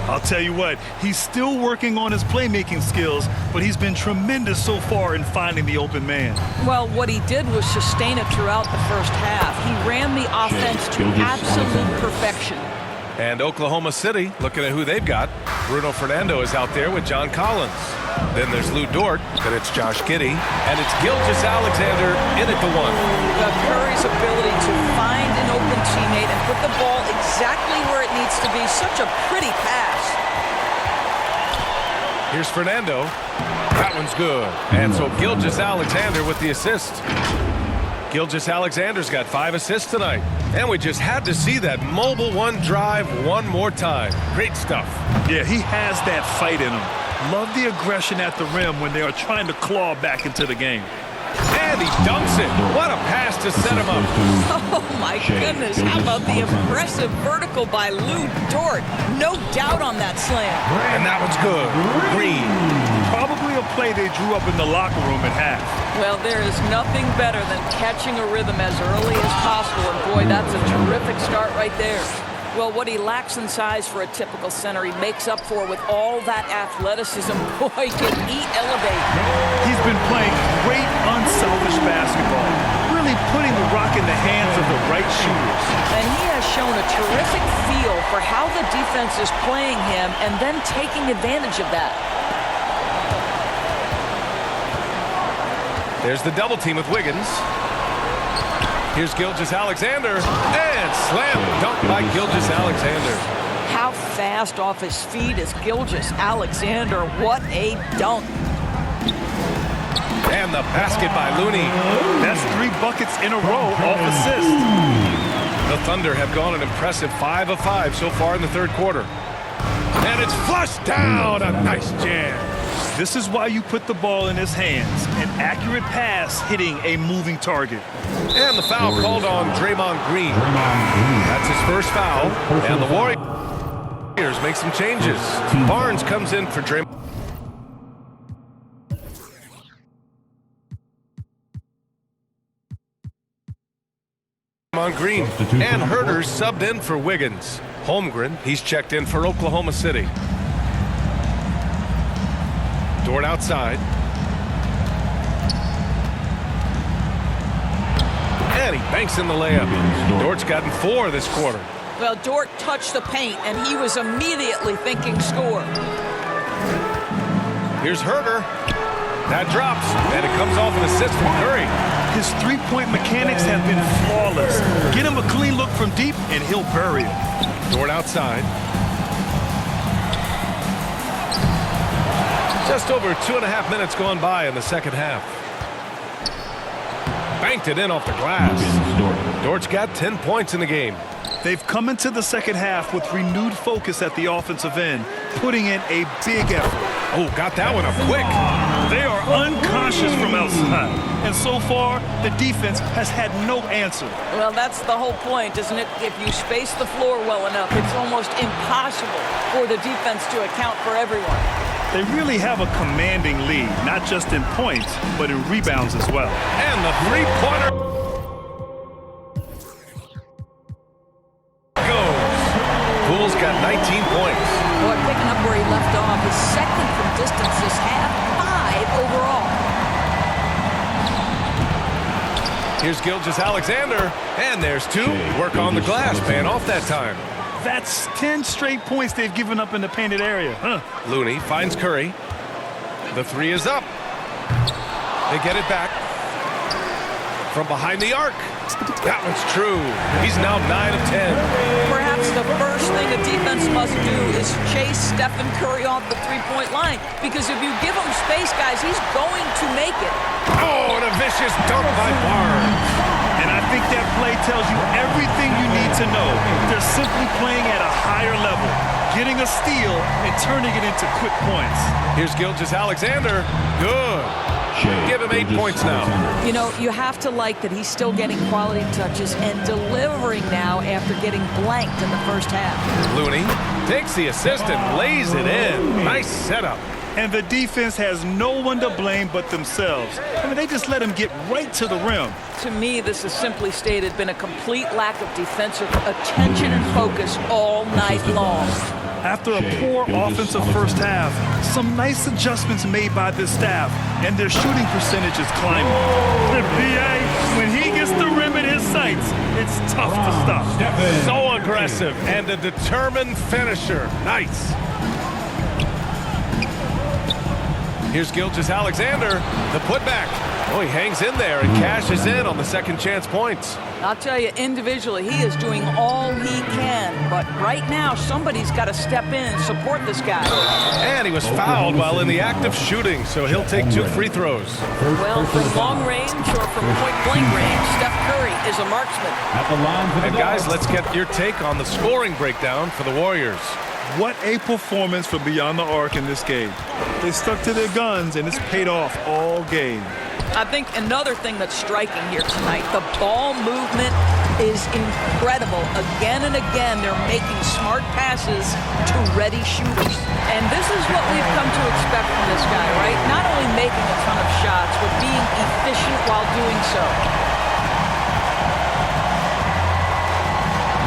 I'll tell you what, he's still working on his playmaking skills, but he's been tremendous so far in finding the open man. Well, what he did was sustain it throughout the first half. He ran the offense to absolute perfection. And Oklahoma City, looking at who they've got. Bruno Fernando is out there with John Collins. Then there's Lou Dort, then it's Josh Giddey, and it's Gilgeous-Alexander in at the one. Curry's ability to find an open teammate and put the ball exactly where it needs to be. Such a pretty pass. Here's Fernando. That one's good. And so Gilgeous-Alexander with the assist. Gilgeous-Alexander's got 5 assists tonight. And we just had to see that mobile one drive one more time. Great stuff. Yeah, he has that fight in him. Love the aggression at the rim when they are trying to claw back into the game. And he dunks it. What a pass to set him up. Oh, my goodness. How about the impressive vertical by Lou Dort? No doubt on that slam. And that one's good. Green. Probably a play they drew up in the locker room at half. Well, there is nothing better than catching a rhythm as early as possible. And, boy, that's a terrific start right there. Well, what he lacks in size for a typical center, he makes up for with all that athleticism. Boy, can he elevate. He's been playing great, unselfish basketball, really putting the rock in the hands of the right shooters. And he has shown a terrific feel for how the defense is playing him and then taking advantage of that. There's the double team with Wiggins. Here's Gilgeous-Alexander, and slam dunk by Gilgeous-Alexander. How fast off his feet is Gilgeous-Alexander. What a dunk. And the basket by Looney. That's 3 buckets in a row off assist. The Thunder have gone an impressive 5 of 5 so far in the third quarter. And it's flushed down. A nice jam. This is why you put the ball in his hands. An accurate pass hitting a moving target. And the foul called on Draymond Green. That's his first foul. And the Warriors make some changes. Barnes comes in for Draymond Green. And Herter's subbed in for Wiggins. Holmgren, he's checked in for Oklahoma City. Dort outside. And he banks in the layup. Dort's gotten 4 this quarter. Well, Dort touched the paint, and he was immediately thinking score. Here's Herter. That drops, and it comes off an assist from Curry. His three-point mechanics have been flawless. Get him a clean look from deep, and he'll bury it. Dort outside. Just over 2.5 minutes gone by in the second half. Banked it in off the glass. Dort's got 10 points in the game. They've come into the second half with renewed focus at the offensive end, putting in a big effort. Oh, got that one up quick. They are unconscious from outside, and so far, the defense has had no answer. Well, that's the whole point, isn't it? If you space the floor well enough, it's almost impossible for the defense to account for everyone. They really have a commanding lead, not just in points, but in rebounds as well. And the three-pointer goes. Poole's got 19 points. Boy, picking up where he left off. His second from distance this half, 5 overall. Here's Gilgeous-Alexander, and there's 2. Work on the glass, paying off that time. That's 10 straight points they've given up in the painted area. Looney finds Curry. The 3 is up. They get it back. From behind the arc. That one's true. He's now 9 of 10. Perhaps the first thing a defense must do is chase Stephen Curry off the three-point line. Because if you give him space, guys, he's going to make it. Oh, and a vicious dunk by Barnes. And I think that play tells you everything you need to know. They're simply playing at a higher level, getting a steal and turning it into quick points. Here's Gilgeous-Alexander. Good. Give him 8 points now. You know, you have to like that he's still getting quality touches and delivering now after getting blanked in the first half. Looney takes the assist and lays it in. Nice setup. And the defense has no one to blame but themselves. I mean, they just let him get right to the rim. To me, this has simply stated been a complete lack of defensive attention and focus all night long. After a poor offensive first half, some nice adjustments made by this staff, and their shooting percentage is climbing. The BA, when he gets the rim in his sights, it's tough to stop. So aggressive and a determined finisher. Nice. Here's Gilgeous-Alexander, the putback. Oh, he hangs in there and cashes in on the second chance points. I'll tell you, individually, he is doing all he can. But right now, somebody's got to step in and support this guy. And he was fouled while in the act of shooting, so he'll take 2 free throws. Well, from long range or from point-blank range, Steph Curry is a marksman. And guys, let's get your take on the scoring breakdown for the Warriors. What a performance for Beyond the Arc in this game. They stuck to their guns, and it's paid off all game. I think another thing that's striking here tonight, the ball movement is incredible. Again and again, they're making smart passes to ready shooters. And this is what we've come to expect from this guy, right? Not only making a ton of shots, but being efficient while doing so.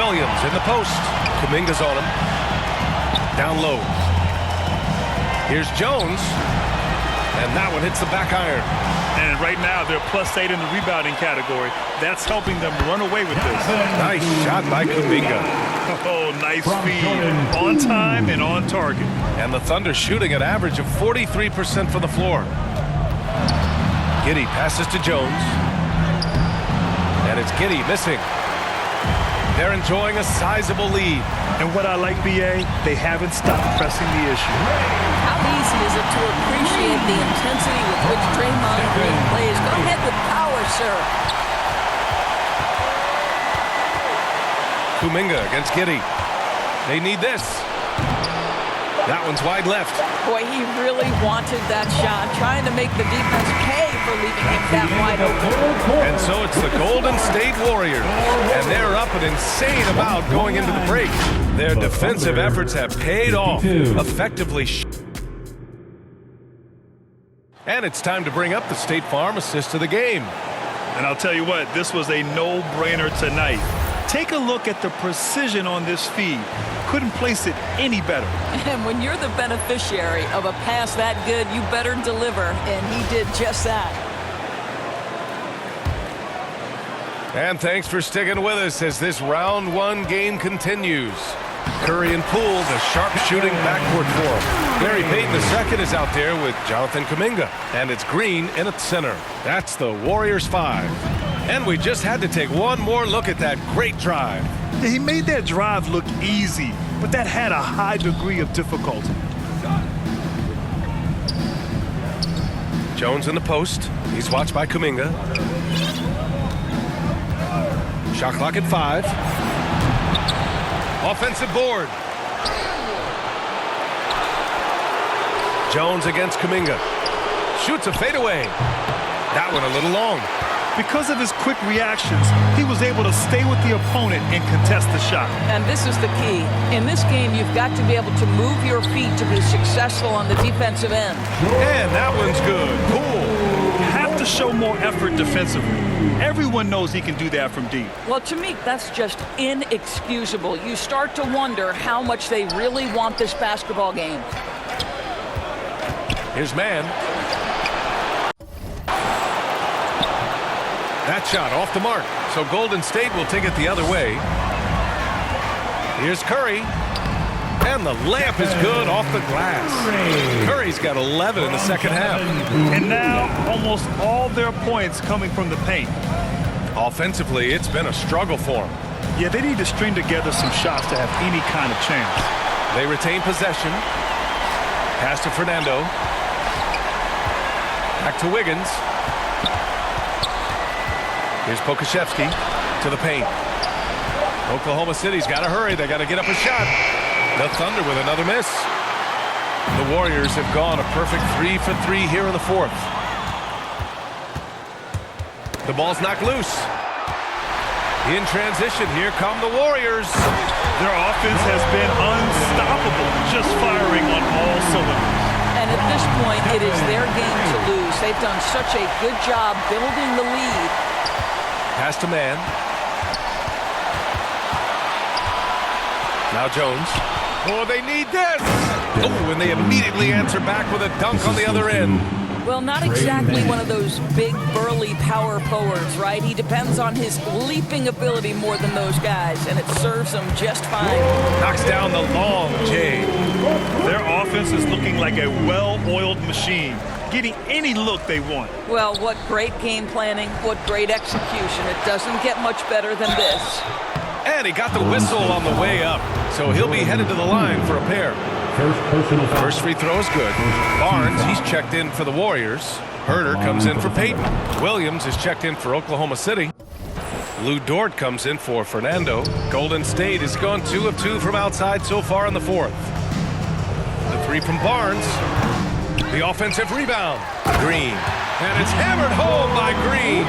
Williams in the post. Kuminga's on him. Down low. Here's Jones. And that one hits the back iron. And right now, they're +8 in the rebounding category. That's helping them run away with this. Nice shot by Kuminga. Oh, nice feed. On time and on target. And the Thunder shooting an average of 43% from the floor. Giddey passes to Jones. And it's Giddey missing. They're enjoying a sizable lead. And what I like, BA, they haven't stopped pressing the issue. How easy is it to appreciate the intensity with which Draymond Green plays? Go ahead with power, sir. Kuminga against Giddey. They need this. That one's wide left. Boy, he really wanted that shot, trying to make the defense pay for leaving him that wide open. And so it's the Golden State Warriors. And they're up an insane amount going into the break. Their defensive efforts have paid off, effectively. And it's time to bring up the State Farm assist of the game. And I'll tell you what, this was a no-brainer tonight. Take a look at the precision on this feed. Couldn't place it any better. And when you're the beneficiary of a pass that good, you better deliver, and he did just that. And thanks for sticking with us as this round 1 game continues. Curry and Poole, the sharp shooting backcourt for him. Gary Payton II is out there with Jonathan Kuminga. And it's Green in at center. That's the Warriors 5. And we just had to take one more look at that great drive. Yeah, he made that drive look easy, but that had a high degree of difficulty. Jones in the post. He's watched by Kuminga. Shot clock at 5. Offensive board. Jones against Kuminga. Shoots a fadeaway. That one a little long. Because of his quick reactions, he was able to stay with the opponent and contest the shot. And this is the key. In this game, you've got to be able to move your feet to be successful on the defensive end. And that one's good. Cool. You have to show more effort defensively. Everyone knows he can do that from deep. Well, to me, that's just inexcusable. You start to wonder how much they really want this basketball game. Here's Mann. That shot off the mark. So Golden State will take it the other way. Here's Curry. And the layup is good off the glass. Curry's got 11 in the second half. And now almost all their points coming from the paint. Offensively, it's been a struggle for them. Yeah, they need to string together some shots to have any kind of chance. They retain possession. Pass to Fernando. Back to Wiggins. Here's Pokusevski to the paint. Oklahoma City's got to hurry. They got to get up a shot. The Thunder with another miss. The Warriors have gone a perfect 3 for 3 here in the fourth. The ball's knocked loose. In transition, here come the Warriors. Their offense has been unstoppable, just firing on all cylinders. And at this point, it is their game to lose. They've done such a good job building the lead. Pass to Mann. Now Jones. Oh, they need this. Oh, and they immediately answer back with a dunk on the other end. Well, not exactly one of those big, burly power forwards, right? He depends on his leaping ability more than those guys, and it serves him just fine. Knocks down the long J. Their offense is looking like a well-oiled machine, getting any look they want. Well, what great game planning, what great execution. It doesn't get much better than this. And he got the whistle on the way up, so he'll be headed to the line for a pair. First free throw is good. Barnes, he's checked in for the Warriors. Herder comes in for Peyton. Williams is checked in for Oklahoma City. Lou Dort comes in for Fernando. Golden State has gone 2 of 2 from outside so far in the fourth. The three from Barnes. The offensive rebound. Green. And it's hammered home by Green.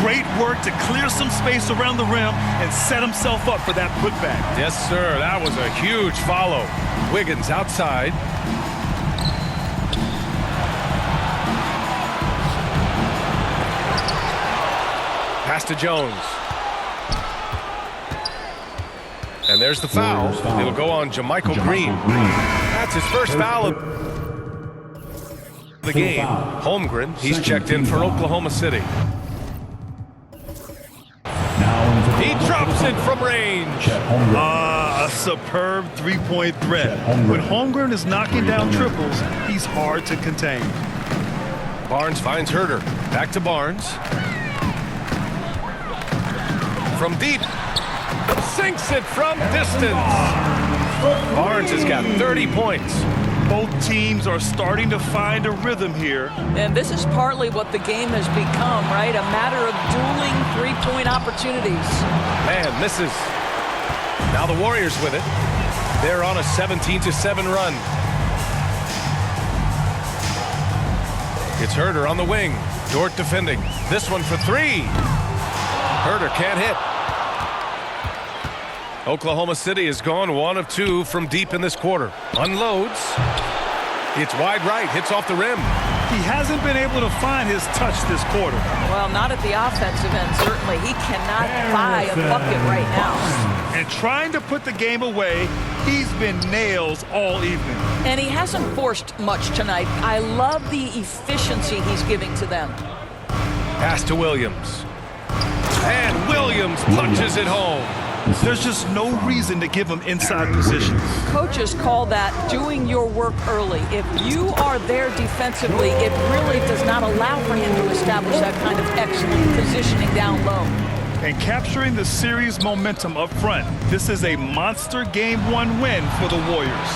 Great work to clear some space around the rim and set himself up for that putback. Yes, sir. That was a huge follow. Wiggins outside. Pass to Jones. And there's the foul. It'll go on JaMychal Green. That's his first foul of the game. Holmgren, he's checked in for Oklahoma City. He drops it from range. A superb three-point threat. When Holmgren is knocking down triples, he's hard to contain. Barnes finds Herder. Back to Barnes. From deep. Sinks it from distance. Barnes has got 30 points. Both teams are starting to find a rhythm here. And this is partly what the game has become, right? A matter of dueling three-point opportunities. Man, misses. Now the Warriors with it. They're on a 17-7 run. It's Herder on the wing. Dort defending. This one for three. Herder can't hit. Oklahoma City has gone 1 of 2 from deep in this quarter. Unloads. It's wide right. Hits off the rim. He hasn't been able to find his touch this quarter. Well, not at the offensive end, certainly. He cannot buy a bucket right now. And trying to put the game away, he's been nails all evening. And he hasn't forced much tonight. I love the efficiency he's giving to them. Pass to Williams. And Williams punches it home. There's just no reason to give him inside positions. Coaches call that doing your work early. If you are there defensively, it really does not allow for him to establish that kind of excellent positioning down low. And capturing the series momentum up front. This is a monster Game 1 win for the Warriors.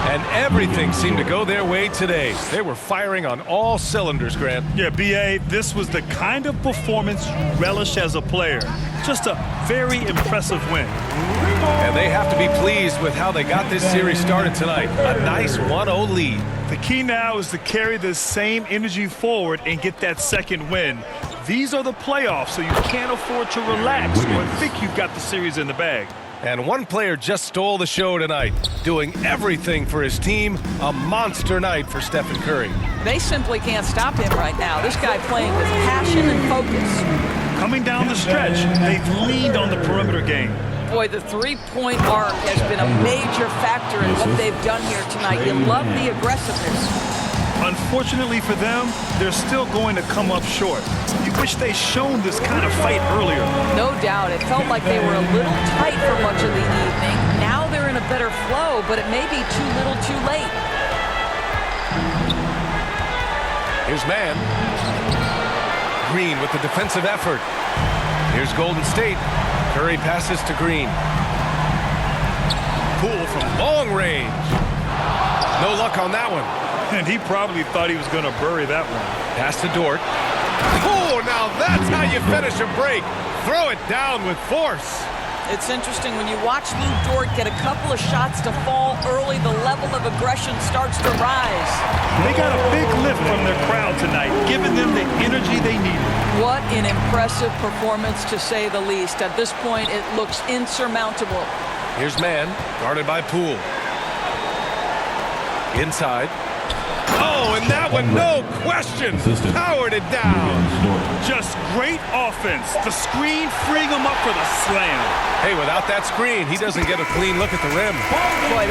And everything seemed to go their way today. They were firing on all cylinders, Grant. Yeah, B.A., this was the kind of performance you relish as a player. Just a very impressive win. And they have to be pleased with how they got this series started tonight. A nice 1-0 lead. The key now is to carry this same energy forward and get that second win. These are the playoffs, so you can't afford to relax or think you've got the series in the bag. And one player just stole the show tonight, doing everything for his team. A monster night for Stephen Curry. They simply can't stop him right now. This guy playing with passion and focus. Coming down the stretch, they've leaned on the perimeter game. Boy, the three-point arc has been a major factor in what they've done here tonight. You love the aggressiveness. Unfortunately for them, they're still going to come up short. You wish they'd shown this kind of fight earlier. No doubt. It felt like they were a little tight for much of the evening. Now they're in a better flow, but it may be too little too late. Here's man. Green with the defensive effort. Here's Golden State. Curry passes to Green. Poole from long range. No luck on that one. And he probably thought he was going to bury that one. Pass to Dort. Oh, now that's how you finish a break. Throw it down with force. It's interesting when you watch Lou Dort get a couple of shots to fall early, the level of aggression starts to rise. They got a big lift from their crowd tonight, giving them the energy they needed. What an impressive performance, to say the least. At this point, it looks insurmountable. Here's man, guarded by Poole. Inside. Oh, and that one, no question, powered it down. Just great offense. The screen freeing him up for the slam. Hey, without that screen, he doesn't get a clean look at the rim. Boy,